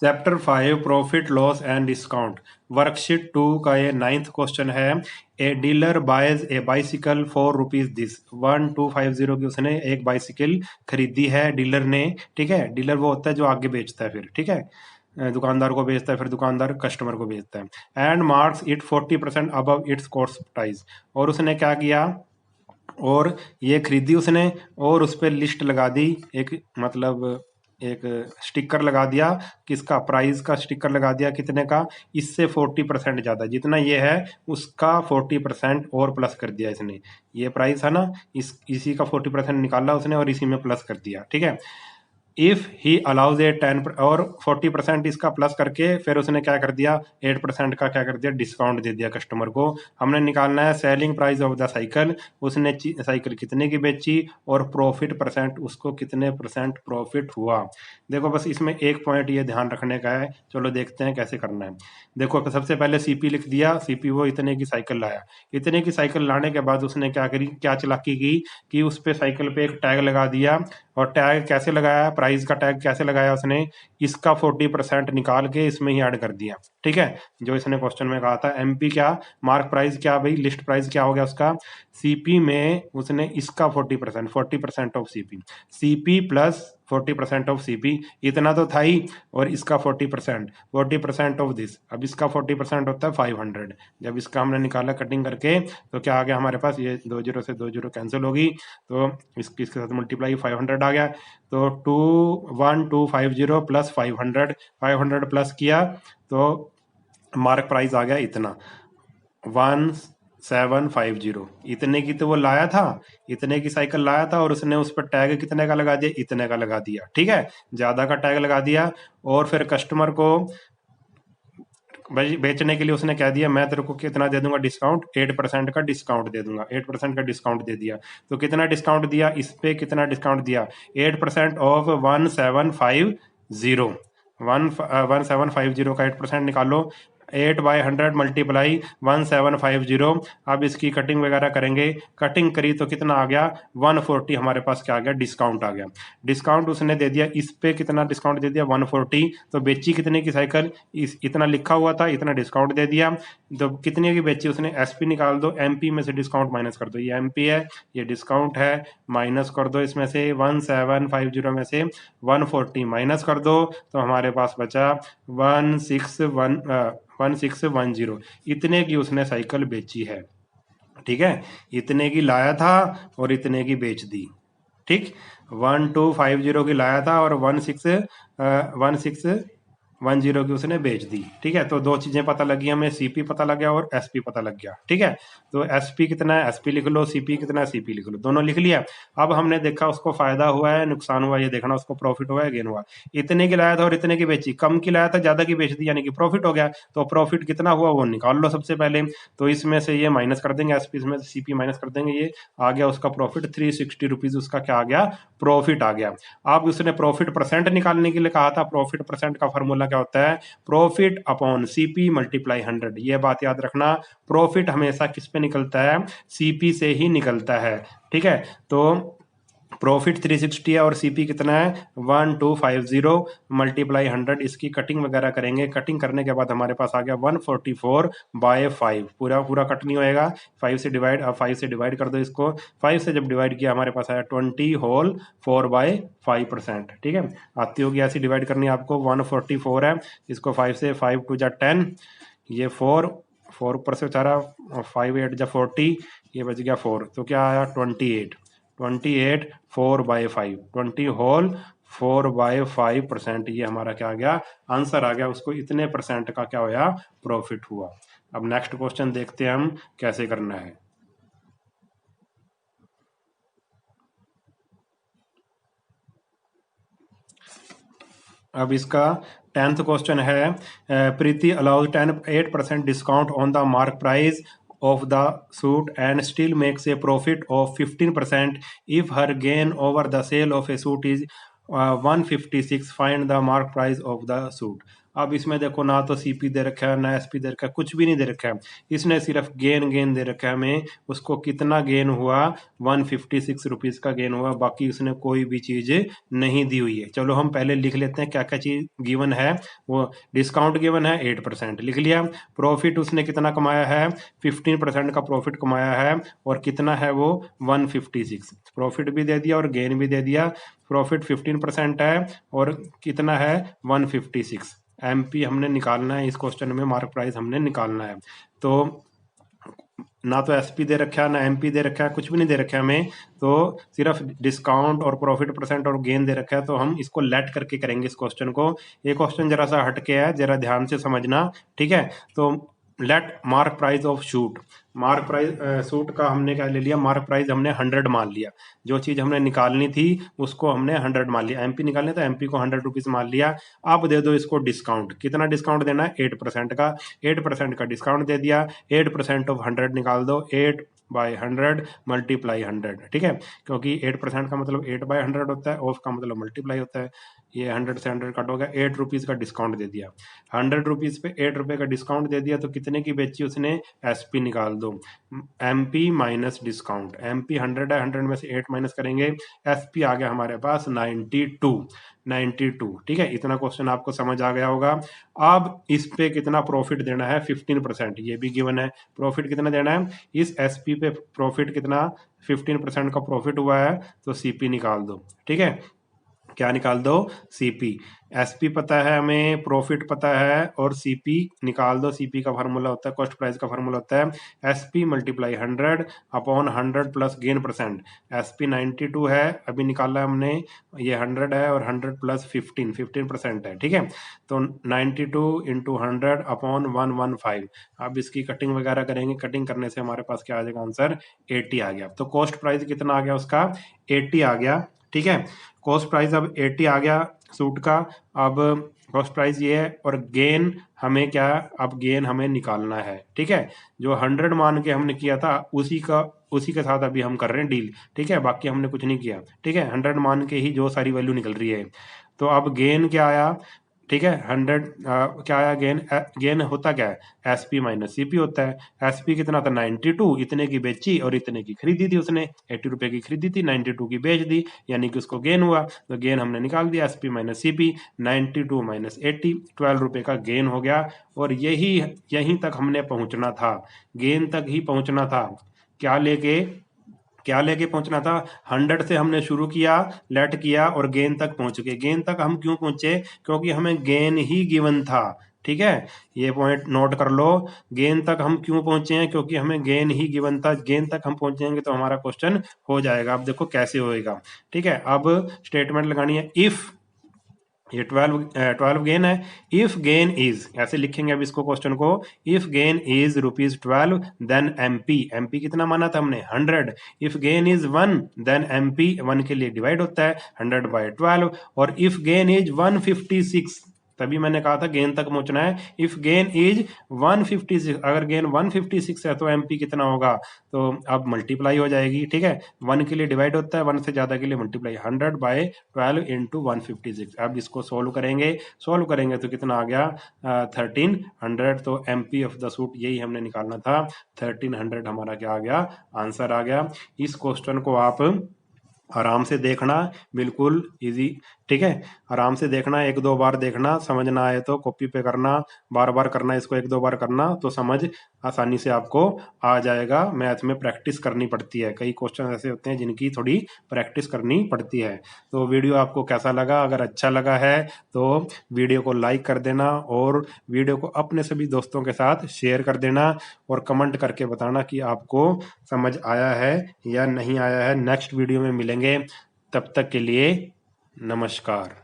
Chapter 5 profit loss and discount worksheet 2 का ये 9th question है। A dealer boys A bicycle for rupees this 1250 की उसने एक बाइसिकल खरीदी है डीलर ने। ठीक है, डीलर वो होता है जो आगे बेचता है फिर। ठीक है, दुकानदार को बेचता है, फिर दुकानदार कस्टमर को बेचता है। And marks it 40% above it's cost price. और उसने क्या किया, और ये खरीदी उसने और उस पर लिस्ट लगा दी, एक मतलब एक स्टिकर लगा दिया, किसका, प्राइस का स्टिकर लगा दिया, कितने का, इससे 40% ज्यादा, जितना ये है उसका 40% और प्लस कर दिया इसने। ये प्राइस है ना, इसी का 40% निकाला उसने और इसी में प्लस कर दिया। ठीक है, इफ ही अलाउज ए 10 और 40% इसका प्लस करके फिर उसने क्या कर दिया, 8% का क्या कर दिया, डिस्काउंट दे दिया कस्टमर को। हमने निकालना है selling price of the cycle, उसने साइकिल कितने की बेची और प्रॉफिट परसेंट, उसको कितने परसेंट प्रॉफिट हुआ। देखो बस इसमें एक पॉइंट ये ध्यान रखने का है, चलो देखते हैं कैसे करना है। देखो सबसे पहले सीपी लिख दिया, सीपी वो इतने की साइकिल लाया। इतने की साइकिल लाने के बाद उसने क्या करी, क्या चालाकी की कि उस पे साइकिल पे एक टैग लगा दिया। और टैग कैसे लगाया, प्राइस का टैग कैसे लगाया उसने, इसका 40% निकाल के इसमें ही ऐड कर दिया। ठीक है, जो इसने क्वेश्चन में कहा था एमपी क्या, मार्क प्राइस क्या भाई, लिस्ट प्राइस क्या हो गया उसका, सीपी में उसने इसका 40% of CP, CP plus 40% of CP, इतना तो था ही, और इसका 40% ऑफ दिस, अब इसका 40% होता है 500। जब इसका हमने निकाला कटिंग करके तो क्या आ गया हमारे पास, ये 20 से 20 कैंसिल होगी, तो इसके साथ मल्टीप्लाई 500 आ गया। तो 21250 प्लस 500 प्लस किया तो मार्क प्राइस आ गया इतना 1750। इतने की तो वो लाया था, इतने की साइकिल लाया था और उसने उस पर टैग कितने का लगा दिया, इतने का लगा दिया। ठीक है, ज्यादा का टैग लगा दिया और फिर कस्टमर को बेचने के लिए उसने कह दिया मैं तेरे को कितना दे दूंगा डिस्काउंट, 8% का डिस्काउंट दे दूंगा, 8% का डिस्काउंट दे दिया। तो कितना डिस्काउंट दिया, इस पे कितना डिस्काउंट दिया, 8% ऑफ 1750, 1750 का 8% निकालो, 8/100 मल्टीप्लाई 1750। अब इसकी कटिंग वगैरह करेंगे, कटिंग करी तो कितना आ गया 140, हमारे पास क्या आ गया, डिस्काउंट आ गया। डिस्काउंट उसने दे दिया, इस पे कितना डिस्काउंट दे दिया 140, तो बेची कितने की साइकिल, इतना लिखा हुआ था, इतना डिस्काउंट दे दिया। तो कितने की बेची उसने, एसपी निकाल दो, एमपी में से डिस्काउंट माइनस कर दो, ये एमपी है ये डिस्काउंट है, माइनस कर दो इसमें से 1750 में से 140 माइनस कर दो, तो हमारे पास बचा 1610, इतने की उसने साइकिल बेची है। ठीक है, इतने की लाया था और इतने की बेच दी। ठीक, 1250 की लाया था और 1610 की उसने बेच दी। ठीक है, तो दो चीजें पता लगी हमें, सीपी पता लग गया और एसपी पता लग गया। ठीक है, तो एसपी कितना है, एसपी लिख लो, सीपी कितना है, सीपी लिख लो, दोनों लिख लिया। अब हमने देखा उसको फायदा हुआ है नुकसान हुआ, ये देखना, उसको प्रॉफिट हुआ है गेन हुआ। इतने की लाया था और इतने की बेची, कम की लाया था ज्यादा की बेच दी, यानी कि प्रॉफिट हो गया। तो प्रॉफिट कितना हुआ वो निकाल लो सबसे पहले। तो इसमें से ये माइनस कर देंगे, एसपी में से सीपी माइनस कर देंगे, ये आ गया उसका प्रॉफिट 360 रुपीज, उसका क्या आ गया, प्रॉफिट आ गया। अब उसने प्रॉफिट परसेंट निकालने के लिए कहा था, प्रॉफिट परसेंट का फॉर्मूला क्या होता है, प्रॉफिट अपॉन सीपी मल्टीप्लाई 100। ये बात याद रखना, प्रॉफिट हमेशा किस पे निकलता है, सीपी से ही निकलता है। ठीक है, तो प्रॉफिट 360 है और सीपी कितना है 1250 मल्टीप्लाई 100, इसकी कटिंग वगैरह करेंगे। कटिंग करने के बाद हमारे पास आ गया 144/5, पूरा पूरा कट नहीं होएगा, 5 से डिवाइड, अब 5 से डिवाइड कर दो इसको, 5 से जब डिवाइड किया हमारे पास आया 20 होल 4/5%। ठीक है, आती होगी ऐसी डिवाइड करनी आपको, 144 है, इसको 5 से, 5 2 जा 10, ये 4 4 ऊपर से बेचारा, 5 8 जा 40, ये बच गया 4, तो क्या आया 28 4/5, 20 होल 4/5%, ये हमारा क्या आ गया, आंसर आ गया। उसको इतने परसेंट का क्या होया, प्रॉफिट हुआ। अब नेक्स्ट क्वेश्चन देखते हैं हम कैसे करना है। अब इसका 10th क्वेश्चन है, Preeti allows 8% discount on the mark price of the suit and still makes a profit of 15% if her gain over the sale of a suit is 156, find the mark price of the suit। अब इसमें देखो ना तो CP दे रखा है ना SP दे रखा है, कुछ भी नहीं दे रखा है। इसने सिर्फ गेन दे रखा है हमें, उसको कितना गेन हुआ 156 रुपीज का गेन हुआ, बाकी उसने कोई भी चीज नहीं दी हुई है। चलो हम पहले लिख लेते हैं क्या क्या चीज गिवन है। वो डिस्काउंट गिवन है 8% लिख लिया। प्रॉफिट उसने कितना कमाया है 15% का प्रॉफिट कमाया है, और कितना है वो 156। प्रॉफिट भी दे दिया और गेन भी दे दिया। प्रॉफिट 15% है और कितना है 156। एमपी हमने निकालना है, इस क्वेश्चन में मार्क प्राइस हमने निकालना है। तो ना तो एसपी दे रखा है ना एमपी दे रखा है, कुछ भी नहीं दे रखा है हमें, तो सिर्फ डिस्काउंट और प्रॉफिट परसेंट और गेन दे रखा है। तो हम इसको लेट करके करेंगे इस क्वेश्चन को। ये क्वेश्चन जरा सा हटके है, जरा ध्यान से समझना, ठीक है। तो let mark price of suit, mark price suit का हमने क्या ले लिया, मार्क प्राइस हमने 100 मान लिया। जो चीज हमने निकालनी थी उसको हमने 100 मान लिया। एमपी निकालने तो एमपी को 100 रुपीज मान लिया। अब दे दो इसको डिस्काउंट, कितना डिस्काउंट देना है 8% का, 8% का डिस्काउंट दे दिया। 8% ऑफ 100 निकाल दो, 8/100 मल्टीप्लाई 100, ठीक है। क्योंकि 8% का मतलब 8/100 होता है, ऑफ का मतलब मल्टीप्लाई होता है। ये 100 से 100 कट हो गया, 8 रुपीज का डिस्काउंट दे दिया। 100 रुपीज पे 8 रुपए का डिस्काउंट दे दिया, तो कितने की बेची उसने, एसपी निकाल दो। एमपी माइनस डिस्काउंट, एमपी 100 है, 100 में से 8 माइनस करेंगे, एसपी आ गया हमारे पास 92, ठीक है। इतना क्वेश्चन आपको समझ आ गया होगा। अब इस पे कितना प्रॉफिट देना है 15%, ये भी गिवन है। प्रॉफिट कितना देना है इस एसपी पे, प्रॉफिट कितना 15% का प्रॉफिट हुआ है, तो सीपी निकाल दो, ठीक है। क्या निकाल दो, सीपी। एसपी पता है हमें, प्रॉफिट पता है, और सीपी निकाल दो। सीपी का फार्मूला होता है, कॉस्ट प्राइस का फार्मूला होता है SP multiply 100 upon 100 plus gain percent. SP 92 है, अभी निकाला है हमने, ये 100 है, और 100 प्लस 15% है, ठीक है। तो 92 इंटू 100 अपॉन 115। अब इसकी कटिंग वगैरह करेंगे, कटिंग करने से हमारे पास क्या आ जाएगा आंसर 80 आ गया। तो कॉस्ट प्राइस कितना आ गया उसका 80 आ गया, ठीक है। कॉस्ट प्राइस अब 80 आ गया सूट का। अब कॉस्ट प्राइस ये है, और गेन हमें क्या, अब गेन हमें निकालना है, ठीक है। जो 100 मान के हमने किया था उसी के साथ अभी हम कर रहे हैं डील, ठीक है। बाकी हमने कुछ नहीं किया, ठीक है। 100 मान के ही जो सारी वैल्यू निकल रही है। तो अब गेन क्या आया, ठीक है। 100 क्या आया गेन, गेन होता क्या है एसपी माइनस सीपी होता है। एसपी कितना था 92, इतने की बेची और इतने की खरीदी थी उसने, 80 रुपए की खरीदी थी, 92 की बेच दी, यानी कि उसको गेन हुआ। तो गेन हमने निकाल दिया एसपी माइनस सीपी, 92 माइनस 80, 12 रुपए का गेन हो गया। और यहीं तक हमने पहुंचना था, गेन तक ही पहुंचना था। क्या लेके पहुंचना था, 100 से हमने शुरू किया, लेट किया, और गेन तक पहुंच गए। गेन तक हम क्यों पहुंचे, क्योंकि हमें गेन ही गिवन था, ठीक है। ये पॉइंट नोट कर लो, गेन तक हम क्यों पहुंचे हैं, क्योंकि हमें गेन ही गिवन था। गेन तक हम पहुंचेंगे तो हमारा क्वेश्चन हो जाएगा। अब देखो कैसे होएगा, ठीक है। अब स्टेटमेंट लगानी है, इफ ये 12 गेन है, इफ गेन इज, ऐसे लिखेंगे अब इसको क्वेश्चन को, if gain is ₹12 then MP कितना माना था हमने 100। If gain is 1 then MP 1 के लिए डिवाइड होता है 100/12। और इफ गेन इज 156, तभी मैंने कहा था गेन तक पहुंचना है। इफ गेन इज 156, अगर गेन 156 है तो एमपी कितना होगा, तो अब मल्टीप्लाई हो जाएगी, ठीक है। 1 के लिए डिवाइड होता है, 1 से ज्यादा के लिए मल्टीप्लाई, 100/12 इंटू 156। अब इसको सोल्व करेंगे तो कितना आ गया 1300। तो एमपी ऑफ द सूट यही हमने निकालना था, 1300 हमारा क्या आ गया, आंसर आ गया। इस क्वेश्चन को आप आराम से देखना, बिल्कुल इजी, ठीक है। आराम से देखना, 1-2 बार देखना, समझ ना आए तो कॉपी पे करना, बार बार करना, इसको 1-2 बार करना तो समझ आसानी से आपको आ जाएगा। मैथ में प्रैक्टिस करनी पड़ती है, कई क्वेश्चन ऐसे होते हैं जिनकी थोड़ी प्रैक्टिस करनी पड़ती है। तो वीडियो आपको कैसा लगा, अगर अच्छा लगा है तो वीडियो को लाइक कर देना, और वीडियो को अपने सभी दोस्तों के साथ शेयर कर देना, और कमेंट करके बताना कि आपको समझ आया है या नहीं आया है। नेक्स्ट वीडियो में मिलेंगे, तब तक के लिए नमस्कार।